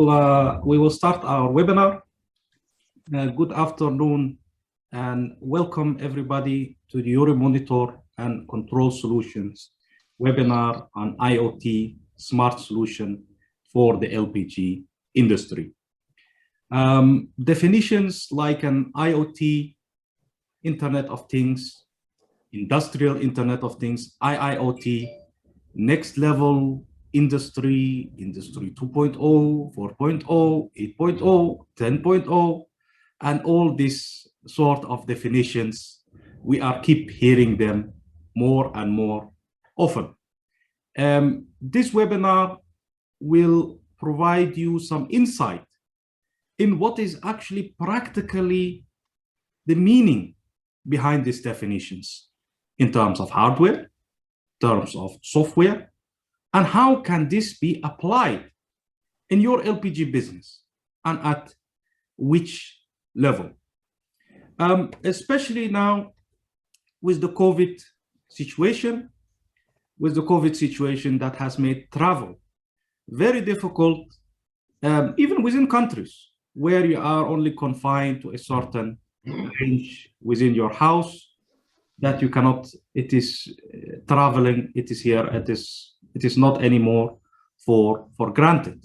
We will start our webinar. Good afternoon and welcome everybody to the EuroMonitor and Control Solutions webinar on IoT smart solution for the LPG industry. Definitions like an IoT, Internet of Things, Industrial Internet of Things, IIoT, next level industry, Industry 2.0, 4.0, 8.0, 10.0, and all these sort of definitions, we keep hearing them more and more often. This webinar will provide you some insight in what is actually practically the meaning behind these definitions in terms of hardware, terms of software, and how can this be applied in your LPG business and at which level. Especially now with the COVID situation, that has made travel very difficult, even within countries where you are only confined to a certain range within your house, that you cannot, it is traveling, it is here, it is not anymore for granted,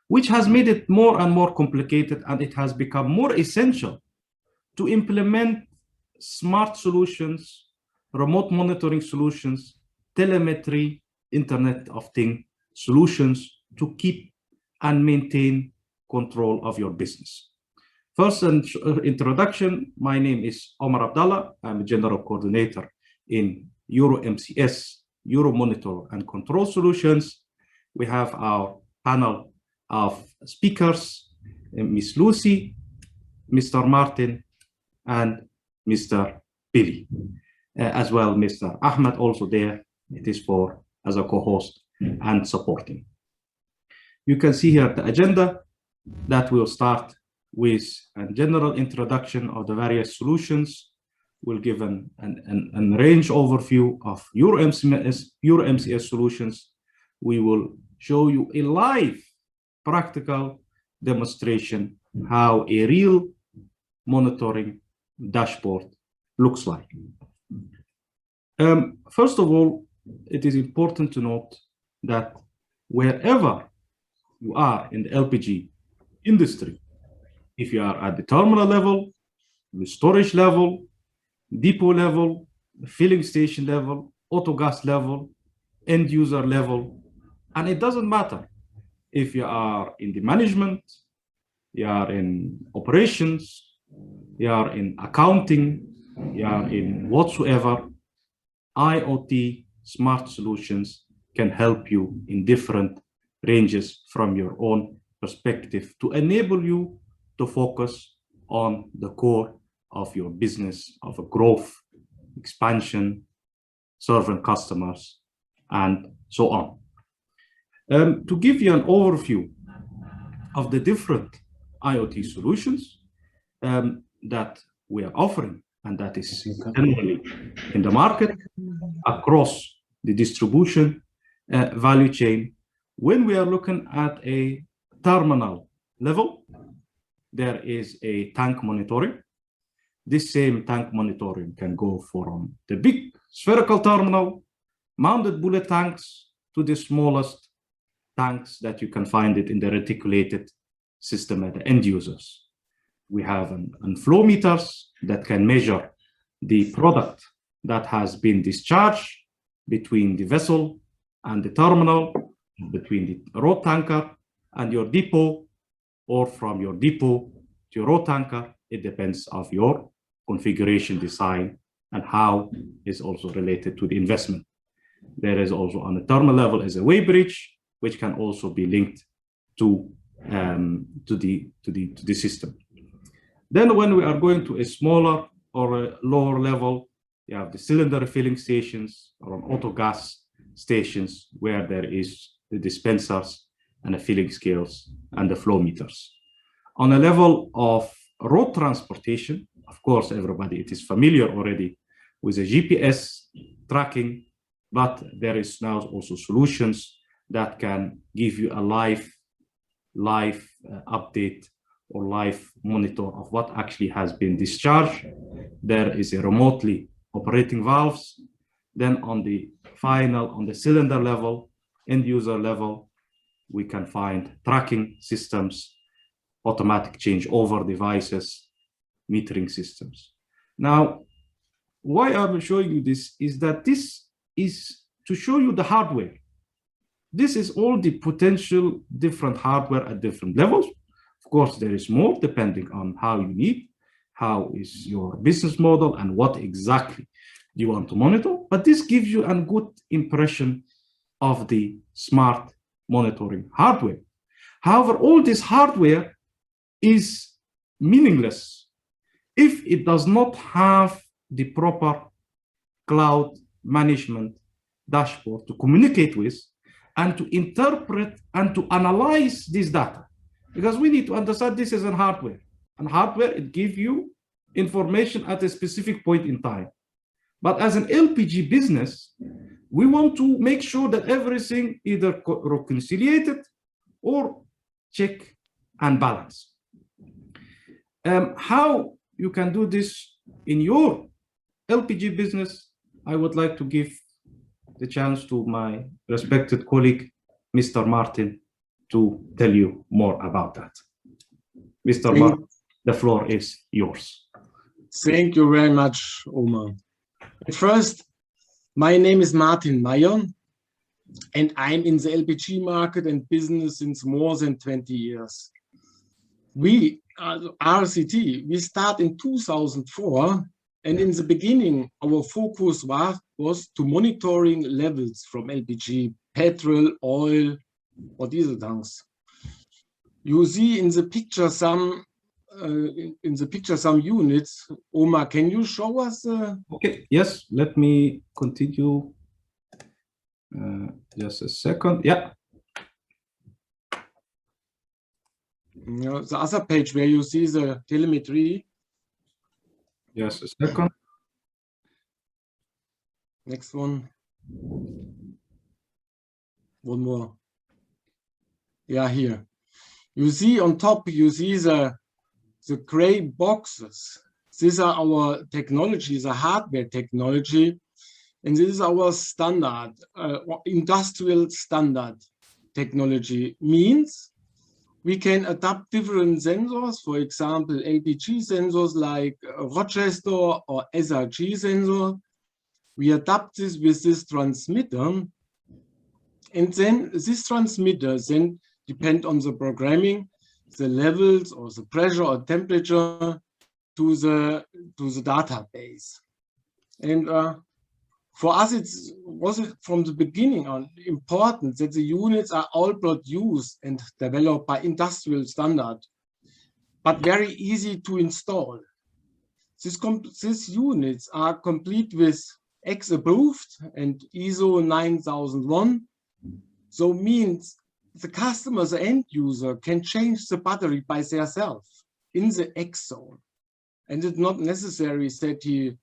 which has made it more and more complicated, and it has become more essential to implement smart solutions, remote monitoring solutions, telemetry, Internet of Things solutions to keep and maintain control of your business. First introduction, my name is Omar Abdallah. I'm a General Coordinator in EuroMCS, EuroMonitor and Control Solutions. We have our panel of speakers, Miss Lucy, Mr. Martin, and Mr. Billy. As well, Mr. Ahmed also there. It is for as a co-host and supporting. You can see here the agenda that will start with a general introduction of the various solutions. We'll give a range overview of EuroMCS solutions. We will show you a live practical demonstration how a real monitoring dashboard looks like. First of all, it is important to note that wherever you are in the LPG industry, if you are at the terminal level, the storage level, depot level, the filling station level, auto gas level, end user level, and it doesn't matter if you are in the management, you are in operations, you are in accounting, you are in whatsoever, IoT smart solutions can help you in different ranges from your own perspective to enable you to focus on the core of your business, of a growth, expansion, serving customers, and so on. To give you an overview of the different IoT solutions that we are offering, and that is generally in the market across the distribution value chain, when we are looking at a terminal level, there is a tank monitoring. This same tank monitoring can go from the big spherical terminal, mounted bullet tanks, to the smallest tanks that you can find it in the reticulated system at the end users. We have flow meters that can measure the product that has been discharged between the vessel and the terminal, between the road tanker and your depot, or from your depot to your road tanker. It depends of your configuration design and how is also related to the investment. There is also on the terminal level is a weighbridge, which can also be linked to the system. Then when we are going to a smaller or a lower level, you have the cylinder filling stations or auto gas stations where there is the dispensers and the filling scales and the flow meters. On a level of road transportation, of course, everybody it is familiar already with the GPS tracking, but there is now also solutions that can give you a live update or live monitor of what actually has been discharged. There is a remotely operating valves. Then on the cylinder level, end user level, we can find tracking systems, automatic changeover devices, metering systems. Now, why I'm showing you this is that this is to show you the hardware. This is all the potential different hardware at different levels. Of course, there is more depending on how you need, how is your business model, and what exactly you want to monitor. But this gives you a good impression of the smart monitoring hardware. However, all this hardware is meaningless if it does not have the proper cloud management dashboard to communicate with and to interpret and to analyze this data. Because we need to understand this is a hardware. And hardware, it gives you information at a specific point in time. But as an LPG business, we want to make sure that everything either reconciliated or check and balance. How you can do this in your LPG business, I would like to give the chance to my respected colleague, Mr. Martin, to tell you more about that. Mr. Martin, the floor is yours. Thank you very much, Omar. First, my name is Martin Meyer, and I'm in the LPG market and business since more than 20 years. We, RCT, we start in 2004, and in the beginning, our focus was to monitoring levels from LPG, petrol, oil, or diesel tanks. You see in the picture some units. Omar, can you show us? Okay, yes, let me continue. Just a second. Yeah. The other page where you see the telemetry. Just a second. Next one. One more. Yeah, here. You see on top, you see the gray boxes. These are our technologies, the hardware technology. And this is our standard, industrial standard technology. Means we can adapt different sensors, for example, LPG sensors like Rochester or SRG sensor. We adapt this with this transmitter. And then this transmitter then depend on the programming, the levels or the pressure or temperature to the database. And for us, it was from the beginning on important that the units are all produced and developed by industrial standard, but very easy to install. These units are complete with X approved and ISO 9001. So means the customer, the end user, can change the battery by themselves in the X zone. And it's not necessary that he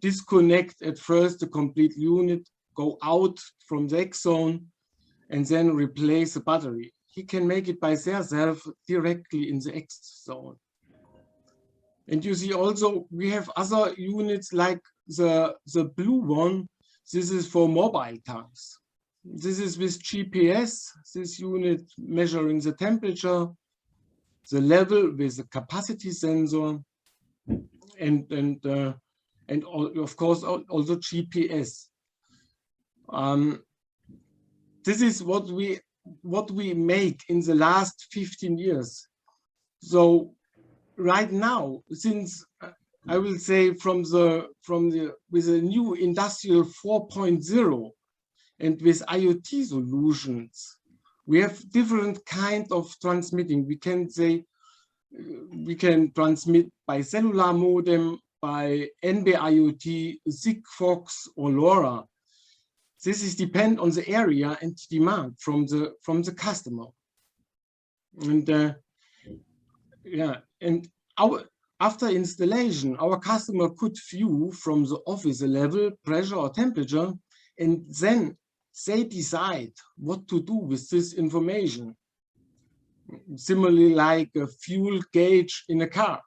disconnect at first the complete unit, go out from the X zone, and then replace the battery. He can make it by himself directly in the X zone. And you see also, we have other units like the blue one. This is for mobile tanks. This is with GPS, this unit measuring the temperature, the level with the capacity sensor, and of course also GPS. This is what we make in the last 15 years. So right now, since I will say with the new industrial 4.0 and with IoT solutions, we have different kind of transmitting. We can say we can transmit by cellular modem, by NB-IoT, Sigfox, or LoRa. This is depend on the area and demand from the customer. And yeah, and after installation, our customer could view from the office level, pressure or temperature, and then they decide what to do with this information. similarly like a fuel gauge in a car.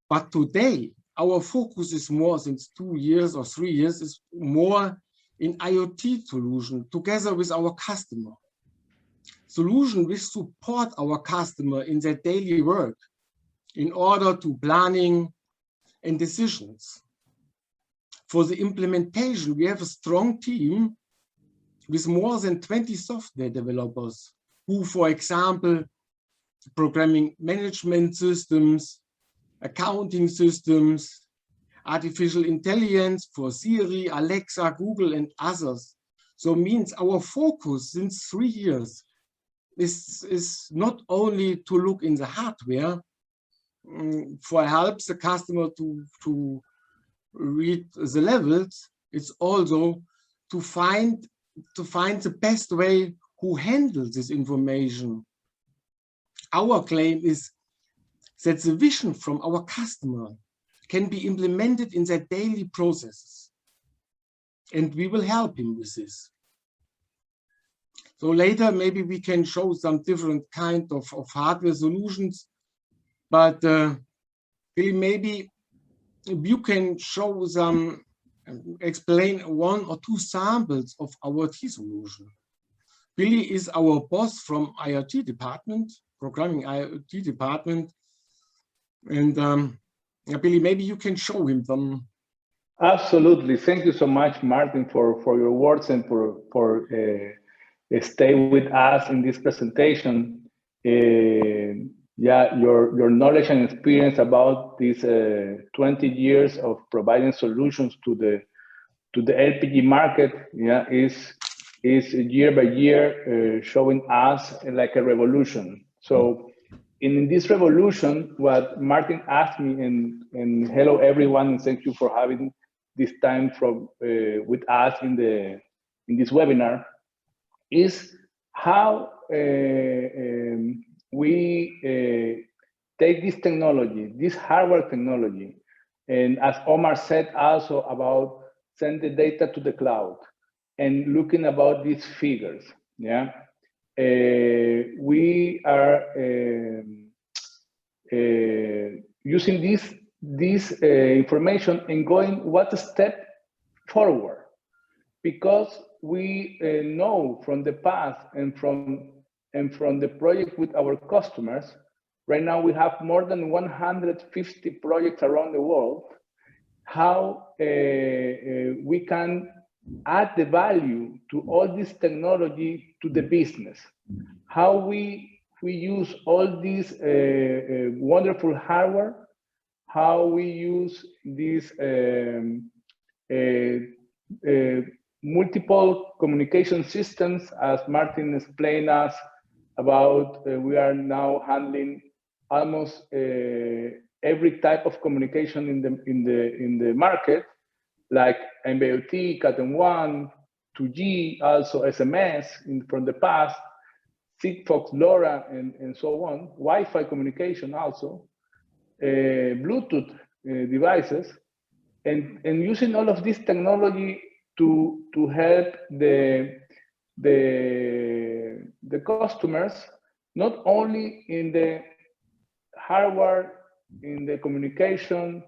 But today, our focus is more, since 2 years or 3 years, is more in IoT solution together with our customer. Solution which support our customer in their daily work in order to planning and decisions. For the implementation, we have a strong team with more than 20 software developers who, for example, programming management systems, accounting systems, artificial intelligence for Siri, Alexa, Google, and others. So means our focus since 3 years is not only to look in the hardware for help the customer to read the levels, it's also to find the best way who handles this information. Our claim is that the vision from our customer can be implemented in their daily processes. And we will help him with this. So later, maybe we can show some different kind of hardware solutions, but really maybe you can show some, explain 1 or 2 samples of our IoT solution. Billy is our boss from IoT department, programming IoT department. And Billy, maybe you can show him some. Absolutely. Thank you so much, Martin, for your words and for stay with us in this presentation. Yeah, your knowledge and experience about these 20 years of providing solutions to the LPG market, yeah, is year by year showing us like a revolution. So in this revolution, what Martin asked me, and hello everyone, and thank you for having this time with us in this webinar, is how we take this technology, this hardware technology, and as Omar said also about send the data to the cloud and looking about these figures, yeah. We are using this information and going one step forward, because we know from the past and from the project with our customers. Right now we have more than 150 projects around the world. How we can add the value to all this technology to the business, how we use all this wonderful hardware, how we use these multiple communication systems, as Martin explained us about. We are now handling almost every type of communication in the market, like MCS, Cat1, 2G, also SMS from the past, Sigfox, LoRa, and so on, Wi-Fi communication also, Bluetooth devices, and using all of this technology to help the customers, not only in the hardware, in the communication,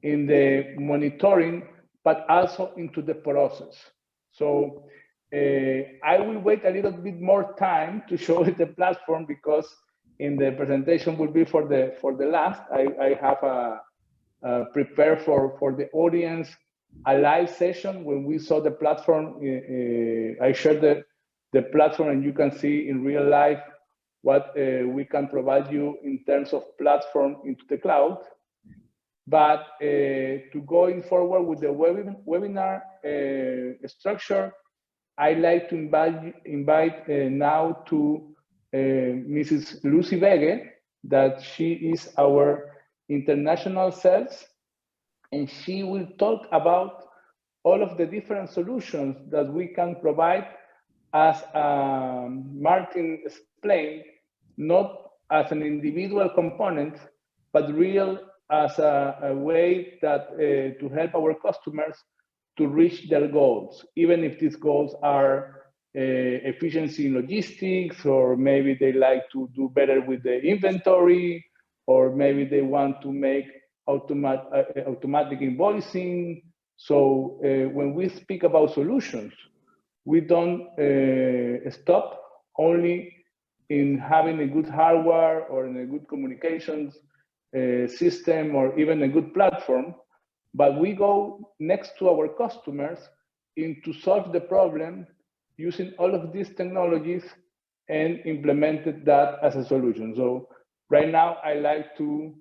in the monitoring, but also into the process. So I will wait a little bit more time to show the platform, because in the presentation will be for the last. I have prepared for the audience a live session when we saw the platform. I shared the platform, and you can see in real life what we can provide you in terms of platform into the cloud. But to going forward with the webinar structure, I'd like to invite now to Mrs. Lucy Vege, that she is our international sales, and she will talk about all of the different solutions that we can provide, as Martin explained, not as an individual component, but real as a way that to help our customers to reach their goals, even if these goals are efficiency in logistics, or maybe they like to do better with the inventory, or maybe they want to make automatic invoicing. So when we speak about solutions, we don't stop only in having a good hardware or in a good communications system or even a good platform, but we go next to our customers to solve the problem using all of these technologies and implemented that as a solution. So right now I like to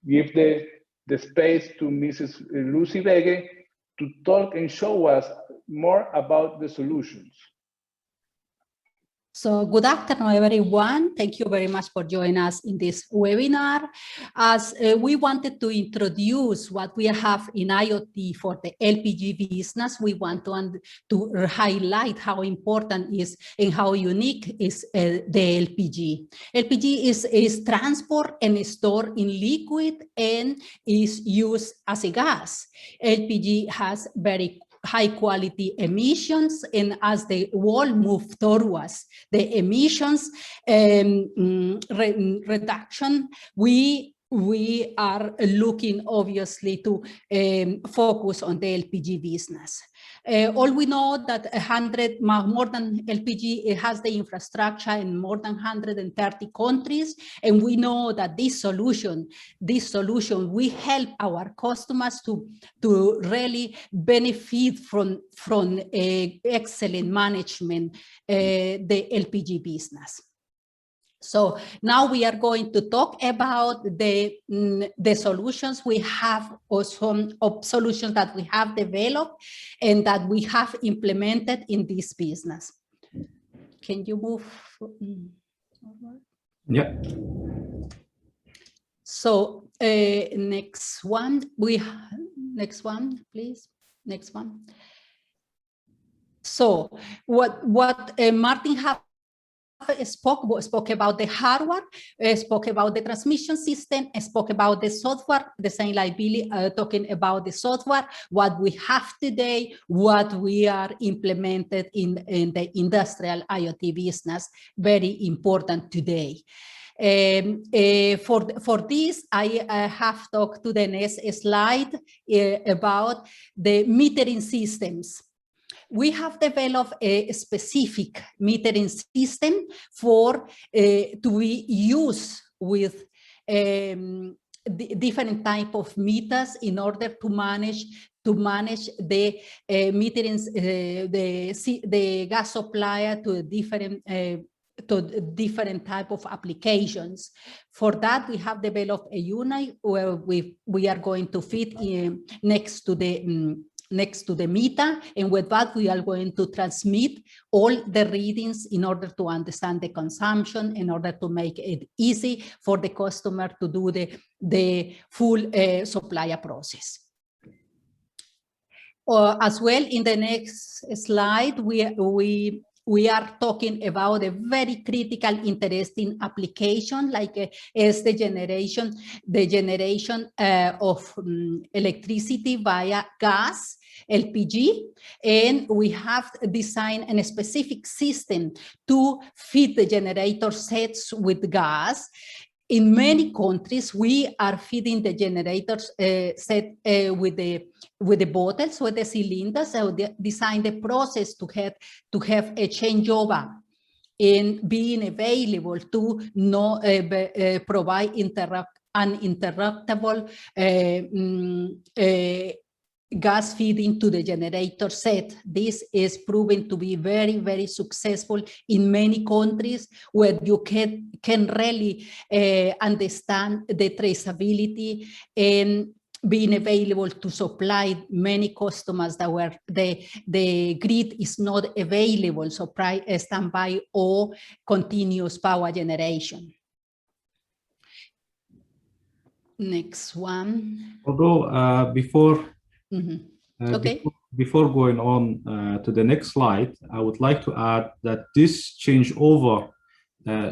give the space to Mrs. Lucy Vege to talk and show us more about the solutions. So good afternoon, everyone. Thank you very much for joining us in this webinar. As we wanted to introduce what we have in IoT for the LPG business, we want to highlight how important is and how unique is the LPG. LPG is transport and stored in liquid and is used as a gas. LPG has very high quality emissions, and as the world moves towards the emissions reduction, we are looking obviously to focus on the LPG business. All we know that more than LPG, it has the infrastructure in more than 130 countries, and we know that this solution will help our customers to really benefit from excellent management the LPG business. So now we are going to talk about the solutions we have, or some solutions that we have developed and that we have implemented in this business. Can you move forward? Yeah. So next one, next one, please. Next one. So what Martin spoke about the hardware, spoke about the transmission system, spoke about the software, the same like Billy talking about the software, what we have today, what we are implemented in the industrial IoT business, very important today. For this, I have talked to the next slide about the metering systems. We have developed a specific metering system to be used with different type of meters in order to manage the metering, the gas supplier to different type of applications. For that, we have developed a unit where we are going to fit next to the meter, and with that we are going to transmit all the readings in order to understand the consumption, in order to make it easy for the customer to do the full supplier process. As well, in the next slide, we are talking about a very critical, interesting application, like is the generation of electricity via gas, LPG, and we have designed a specific system to feed the generator sets with gas. In many countries, we are feeding the generators set with the bottles, with the cylinders. So they design the process to have a changeover and being available to provide uninterruptible gas feeding to the generator set. This is proven to be very, very successful in many countries, where you can really understand the traceability and being available to supply many customers that were the grid is not available, so standby or continuous power generation. Next one. Although before Okay. Before going on to the next slide, I would like to add that this changeover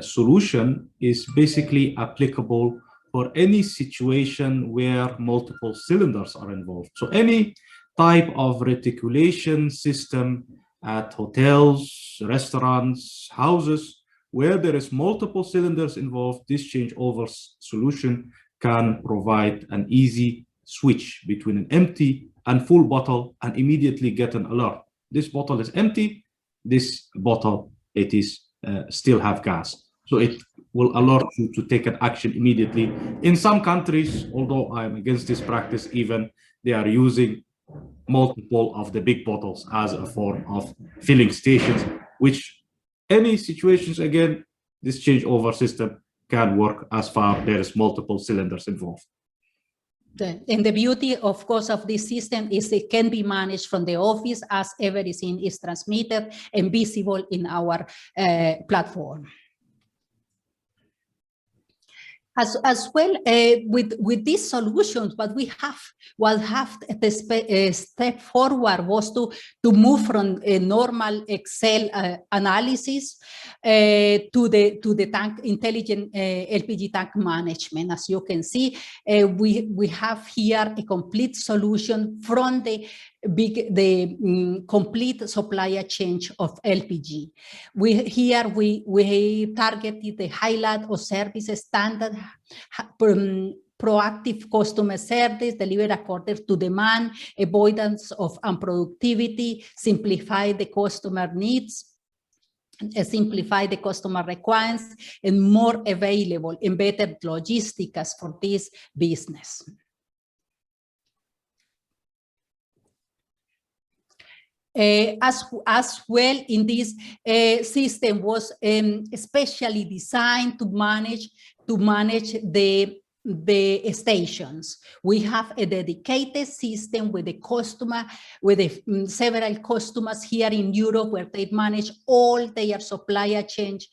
solution is basically applicable for any situation where multiple cylinders are involved. So any type of reticulation system at hotels, restaurants, houses, where there is multiple cylinders involved, this changeover solution can provide an easy switch between an empty and full bottle and immediately get an alert. This bottle is empty, this bottle, it is still have gas. So it will alert you to take an action immediately. In some countries, although I'm against this practice, even they are using multiple of the big bottles as a form of filling stations, which any situations, again, this changeover system can work as far there is multiple cylinders involved. And the beauty, of course, of this system is it can be managed from the office as everything is transmitted and visible in our platform. As well, with these solutions, what we have the step forward was to move from a normal Excel analysis to the tank intelligent LPG tank management. As you can see, we have here a complete solution from the complete supplier change of LPG. We targeted the highlight of service standard, proactive customer service, delivered according to demand, avoidance of unproductivity, simplify the customer needs, simplify the customer requirements, and more available and better logistics for this business. As well, in this system was especially designed to manage the stations. We have a dedicated system with the customer, with several customers here in Europe, where they manage all their supplier change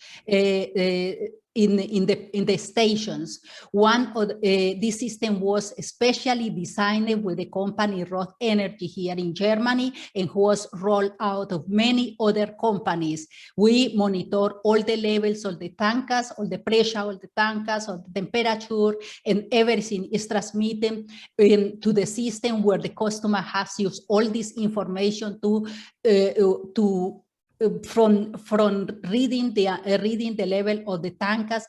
in the stations. One of this system was especially designed with the company Roth Energy here in Germany, and was rolled out of many other companies. We monitor all the levels of the tankers, all the pressure of the tankers, all the temperature, and everything is transmitted to the system, where the customer has used all this information from reading the level of the tankers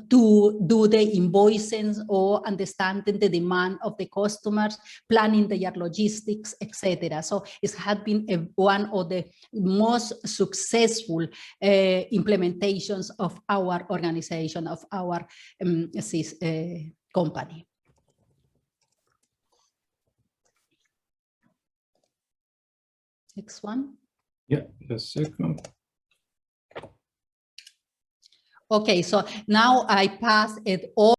to do the invoicing or understanding the demand of the customers, planning their logistics, etc. So it has been one of the most successful implementations of our organization, of our company. Next one. Yeah, just a second. Okay, so now I pass it all.